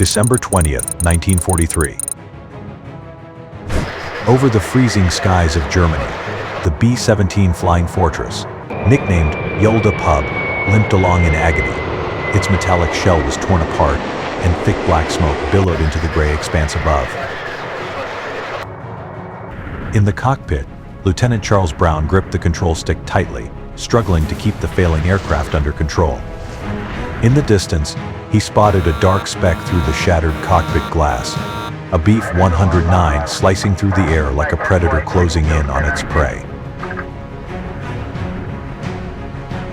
December 20th, 1943. Over the freezing skies of Germany, the B-17 Flying Fortress, nicknamed WWII, limped along in agony. Its metallic shell was torn apart, and thick black smoke billowed into the gray expanse above. In the cockpit, Lieutenant Charles Brown gripped the control stick tightly, struggling to keep the failing aircraft under control. In the distance, he spotted a dark speck through the shattered cockpit glass, a B-109 slicing through the air like a predator closing in on its prey.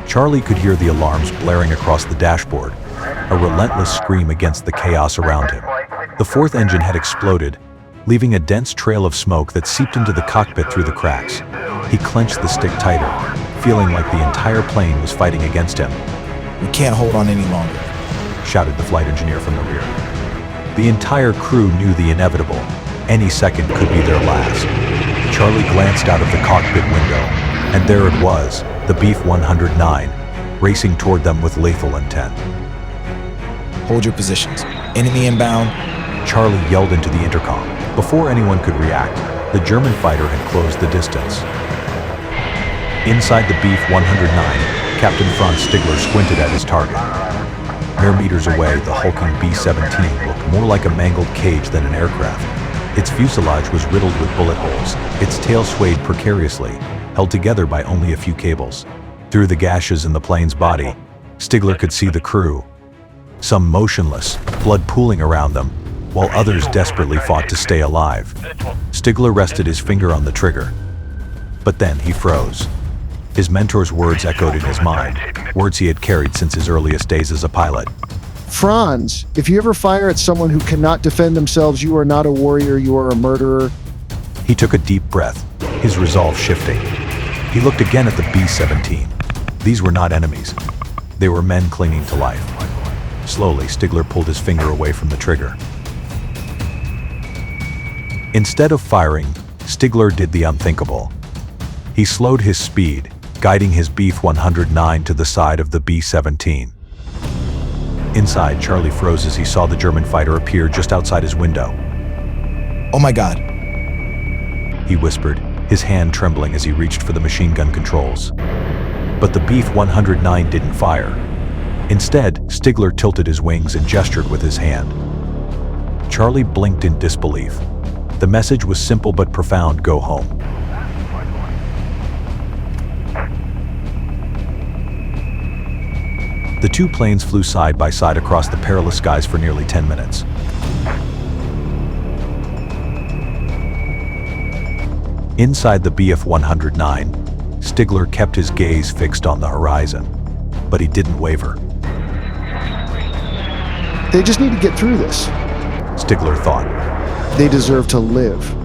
Charlie could hear the alarms blaring across the dashboard, a relentless scream against the chaos around him. The fourth engine had exploded, leaving a dense trail of smoke that seeped into the cockpit through the cracks. He clenched the stick tighter, feeling like the entire plane was fighting against him. "We can't hold on any longer," shouted the flight engineer from the rear. The entire crew knew the inevitable. Any second could be their last. Charlie glanced out of the cockpit window, and there it was, the B-109, racing toward them with lethal intent. "Hold your positions. Enemy inbound." Charlie yelled into the intercom. Before anyone could react, the German fighter had closed the distance. Inside the B-109, Captain Franz Stigler squinted at his target. Mere meters away, the hulking B-17 looked more like a mangled cage than an aircraft. Its fuselage was riddled with bullet holes, its tail swayed precariously, held together by only a few cables. Through the gashes in the plane's body, Stigler could see the crew, some motionless, blood pooling around them, while others desperately fought to stay alive. Stigler rested his finger on the trigger, but then he froze. His mentor's words echoed in his mind, words he had carried since his earliest days as a pilot. "Franz, if you ever fire at someone who cannot defend themselves, you are not a warrior, you are a murderer." He took a deep breath, his resolve shifting. He looked again at the B-17. These were not enemies. They were men clinging to life. Slowly, Stigler pulled his finger away from the trigger. Instead of firing, Stigler did the unthinkable. He slowed his speed, guiding his B-109 to the side of the B-17. Inside, Charlie froze as he saw the German fighter appear just outside his window. "Oh my God," he whispered, his hand trembling as he reached for the machine gun controls. But the B-109 didn't fire. Instead, Stigler tilted his wings and gestured with his hand. Charlie blinked in disbelief. The message was simple but profound: go home. The two planes flew side by side across the perilous skies for nearly 10 minutes. Inside the Bf-109, Stigler kept his gaze fixed on the horizon, but he didn't waver. "They just need to get through this," Stigler thought. "They deserve to live."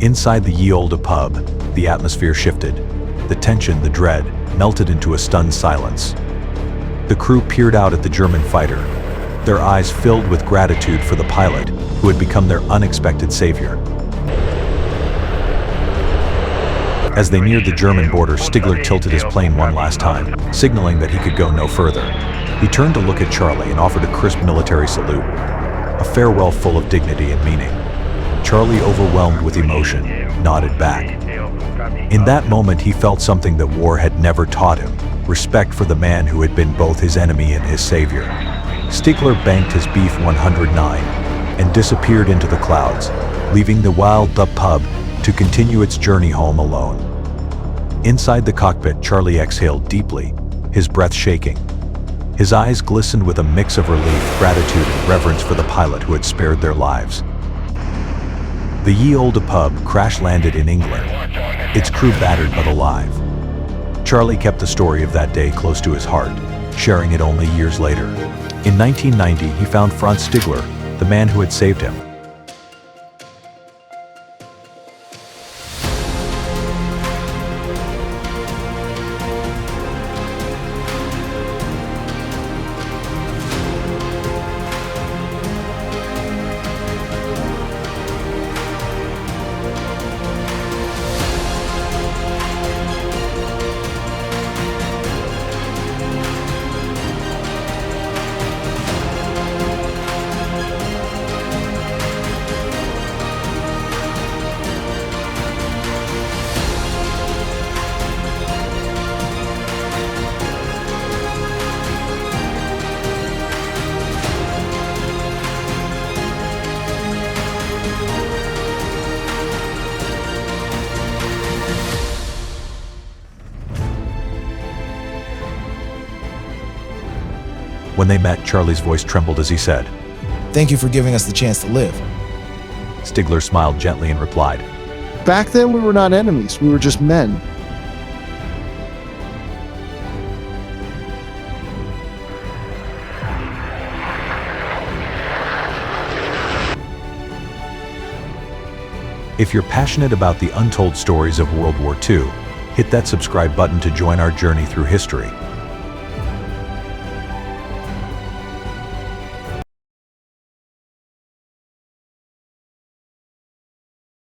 Inside the ye olde pub, the atmosphere shifted. The tension, the dread, melted into a stunned silence. The crew peered out at the German fighter, their eyes filled with gratitude for the pilot who had become their unexpected savior. As they neared the German border, Stigler tilted his plane one last time, signaling that he could go no further. He turned to look at Charlie and offered a crisp military salute, a farewell full of dignity and meaning. Charlie, overwhelmed with emotion, nodded back. In that moment, he felt something that war had never taught him: respect for the man who had been both his enemy and his savior. Stigler banked his B-109 and disappeared into the clouds, leaving the WWII pub to continue its journey home alone. Inside the cockpit, Charlie exhaled deeply, his breath shaking. His eyes glistened with a mix of relief, gratitude, and reverence for the pilot who had spared their lives. The ye olde pub crash-landed in England, its crew battered but alive. Charlie kept the story of that day close to his heart, sharing it only years later. In 1990, he found Franz Stigler, the man who had saved him. When they met, Charlie's voice trembled as he said, Thank you for giving us the chance to live. Stigler smiled gently and replied, Back then, we were not enemies. We were just men. If you're passionate about the untold stories of World War II, hit that subscribe button to join our journey through history.